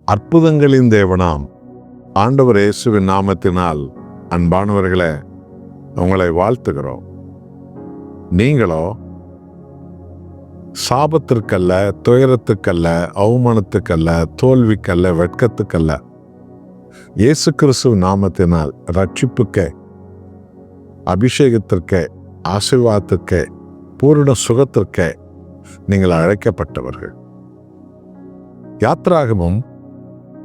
அற்புதங்களின் தேவனாம் ஆண்டவர் இயேசுவின் நாமத்தினால் அன்பானவர்களே, உங்களை வாழ்த்துகிறோம். நீங்களோ சாபத்திற்கல்ல, துயரத்துக்கல்ல, அவமானத்துக்கல்ல, தோல்விக்கல்ல, வெட்கத்துக்கல்ல, இயேசு கிறிஸ்துவ நாமத்தினால் ரட்சிப்புக்கே, அபிஷேகத்திற்கே, ஆசீர்வாதத்திற்கே, பூரண சுகத்திற்கே நீங்கள் அழைக்கப்பட்டவர்கள். யாத்ராகமம்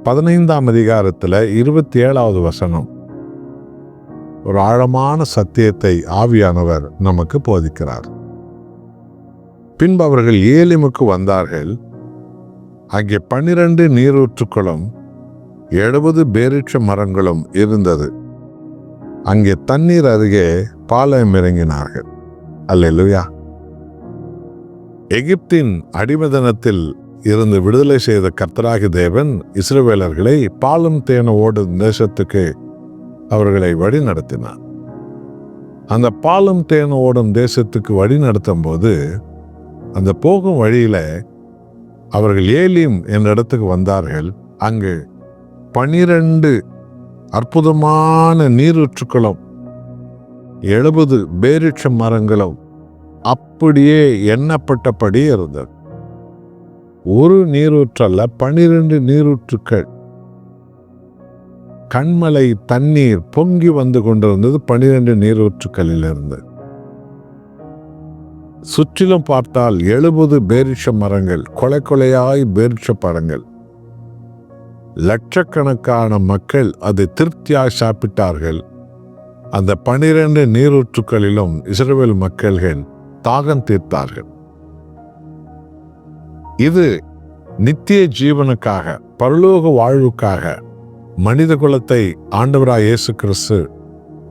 15ஆம் அதிகாரத்தில் 27வது வசனம் ஒரு ஆழமான சத்தியத்தை ஆவியானவர் நமக்கு போதிக்கிறார். பின்பு அவர்கள் ஏலிமுக்கு வந்தார்கள். அங்கே 12 நீரூற்றுக்களும் 70 பேரீட்ச மரங்களும் இருந்தது. அங்கே தண்ணீர் அருகே பாளையம் இறங்கினார்கள். அல்லேலூயா. எகிப்தின் அடிமைத்தனத்தில் இருந்து விடுதலை செய்த கர்த்தராகிய தேவன் இஸ்ரவேலர்களை பாலும் தேன ஓடும் தேசத்துக்கு அவர்களை வழி நடத்தினார். அந்த பாலும் தேன ஓடும் தேசத்துக்கு வழி நடத்தும் போது அந்த போகும் வழியில அவர்கள் ஏலிம் என்ற இடத்துக்கு வந்தார்கள். அங்கு 12 அற்புதமான நீரூற்றுக்களும் 70 பேரீட்ச மரங்களும் அப்படியே எண்ணப்பட்டபடி இருந்தது. ஒரு நீரூற்றல்ல, 12 நீரூற்றுக்கள். கண்மலை தண்ணீர் பொங்கி வந்து கொண்டிருந்தது 12 நீரூற்றுக்களில் இருந்து. சுற்றிலும் பார்த்தால் 70 பேரிஷ மரங்கள், கொலை கொலையாய் பேரிஷ பழங்கள். லட்சக்கணக்கான மக்கள் அதை திருப்தியாய் சாப்பிட்டார்கள். அந்த 12 நீரூற்றுக்களிலும் இஸ்ரவேல் மக்கள்கள் தாகம் தீர்த்தார்கள். இது நித்திய ஜீவனுக்காக, பரலோக வாழ்வுக்காக மனித குலத்தை ஆண்டவராய் இயேசு கிறிஸ்து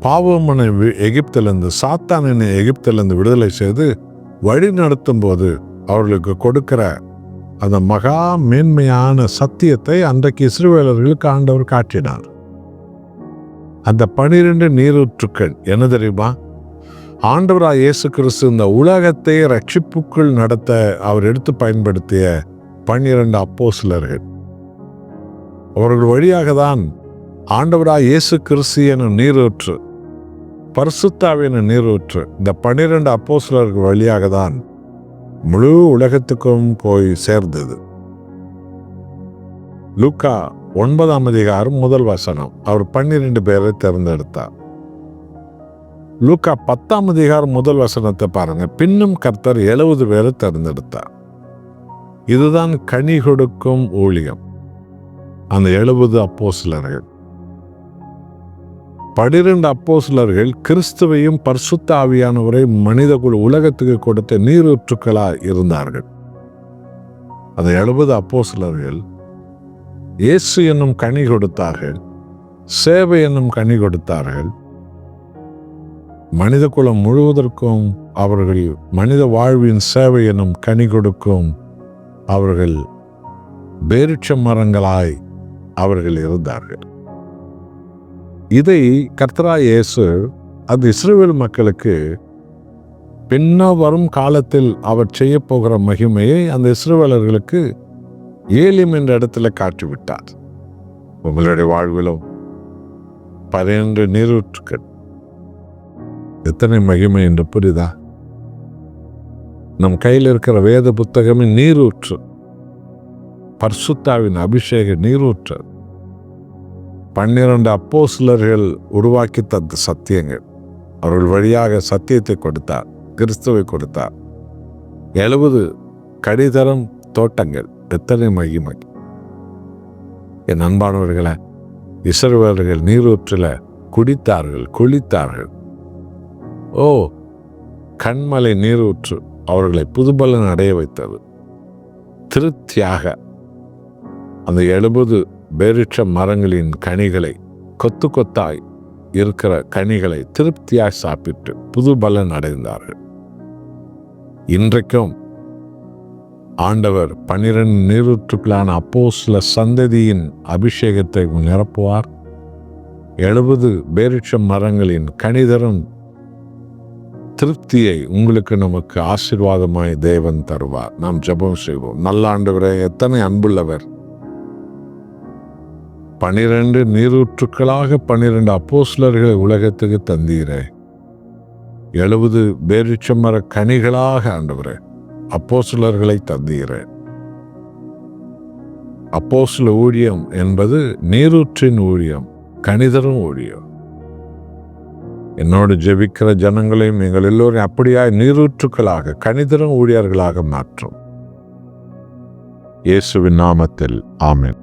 பாவமான எகிப்திலிருந்து, சாத்தானின் எகிப்திலிருந்து விடுதலை செய்து வழி நடத்தும் போது அவர்களுக்கு கொடுக்கிற அந்த மகா மேன்மையான சத்தியத்தை அன்றைக்கு இஸ்ரவேலர்களுக்கு ஆண்டவர் காட்டினார். அந்த 12 நீரூற்றுக்கள் என்ன தெரியுமா? ஆண்டவராய் இயேசு கிறிஸ்து இந்த உலகத்தை ரட்சிப்புக்குள் நடத்த அவர் எடுத்து பயன்படுத்திய 12 அப்போஸ்தலர்கள். அவர்கள் வழியாக தான் ஆண்டவராய் இயேசு கிறிஸ்து எனும் நீரூற்று, பரிசுத்தாவின் நீரூற்று, இந்த 12 அப்போஸ்தலர்கள் வழியாக தான் முழு உலகத்துக்கும் போய் சேர்ந்தது. லூக்கா 9ஆம் அதிகாரம் 1 வசனம், அவர் 12 பேரை தேர்ந்தெடுத்தார். லூக்கா 10ஆம் அதிகாரம் 1 வசனத்தை பாருங்க. பின்னும் கர்த்தர் 70 பேரை தேர்ந்தெடுத்தார். இதுதான் கனி கொடுக்கும் ஊழியம். அந்த 70 அப்போஸ்தலர்கள், 12 அப்போஸ்தலர்கள் கிறிஸ்துவையும் பரிசுத்த ஆவியானவரை மனித உலகத்துக்கு கொடுத்த நீரூற்றுக்களாய் இருந்தார்கள். அந்த 70 அப்போஸ்தலர்கள் இயேசு என்னும் கனி கொடுத்தார்கள், சேவை என்னும் கனி கொடுத்தார்கள். மனித குலம் முழுவதற்கும் அவர்கள் மனித வாழ்வின் சேவை என்னும் கனி கொடுக்கும் அவர்கள் பேரிட்ச மரங்களாய் அவர்கள் இருந்தார்கள். இதை கர்த்தராய் இயேசு அந்த இஸ்ரவேல் மக்களுக்கு பின்ன வரும் காலத்தில் அவர் செய்ய போகிற மகிமையை அந்த இஸ்ரவேலர்களுக்கு ஏலிம் என்ற இடத்துல காட்டிவிட்டார். உங்களுடைய வாழ்விலும் 12 நீரூற்றுக்கள் எத்தனை மகிமை என்று புரியுதா? நம் கையில் இருக்கிற வேத புத்தகமே நீரூற்று, பரிசுத்தாவின் அபிஷேக நீரூற்று. 12 அப்போஸ்தலர்கள் உருவாக்கி தந்த சத்தியங்கள், அவர்கள் வழியாக சத்தியத்தை கொடுத்தார், கிறிஸ்துவை கொடுத்தார். 70 கடிதரம் தோட்டங்கள், எத்தனை மகிமை! என் அன்பானவர்களை, இஸ்ரவேலர்கள் நீரூற்றில் குடித்தார்கள், குளித்தார்கள். ஓ, கண்மலை நீரூற்று அவர்களை புதுபலன் அடைய வைத்தது. திருப்தியாக அந்த 70 பேரிட்ச மரங்களின் கனிகளை, கொத்து கொத்தாய் இருக்கிற கனிகளை திருப்தியாய் சாப்பிட்டு புது பலன் அடைந்தார்கள். இன்றைக்கும் ஆண்டவர் 12 நீரூற்றுக்களான அப்போஸ்தல சந்ததியின் அபிஷேகத்தை நிரப்புவார். 70 பேரிட்ச மரங்களின் கனிதரும் திருப்தியை உங்களுக்கு நமக்கு ஆசீர்வாதமாய் தேவன் தருவார். நாம் ஜெபம் செய்வோம். நல்ல ஆண்டவரே, எத்தனை அன்புள்ளவர்! 12 நீரூற்றுக்களாக 12 அப்போஸ்தலர்களை உலகத்துக்கு தந்தீரே. 70 பேரிச்சமர கனிகளாக ஆண்டவரே அப்போஸ்தலர்களை தந்தீரே. அப்போஸ்தல ஊழியம் என்பது நீரூற்றின் ஊழியம், கனிதரும் ஊழியம். என்னோடு ஜெபிக்கிற ஜனங்களையும் எங்கள் எல்லோரும் அப்படியாய் நீரூற்றுக்களாக கனிதரும் ஊழியர்களாக மாற்றும். இயேசுவின் நாமத்தில் ஆமென்.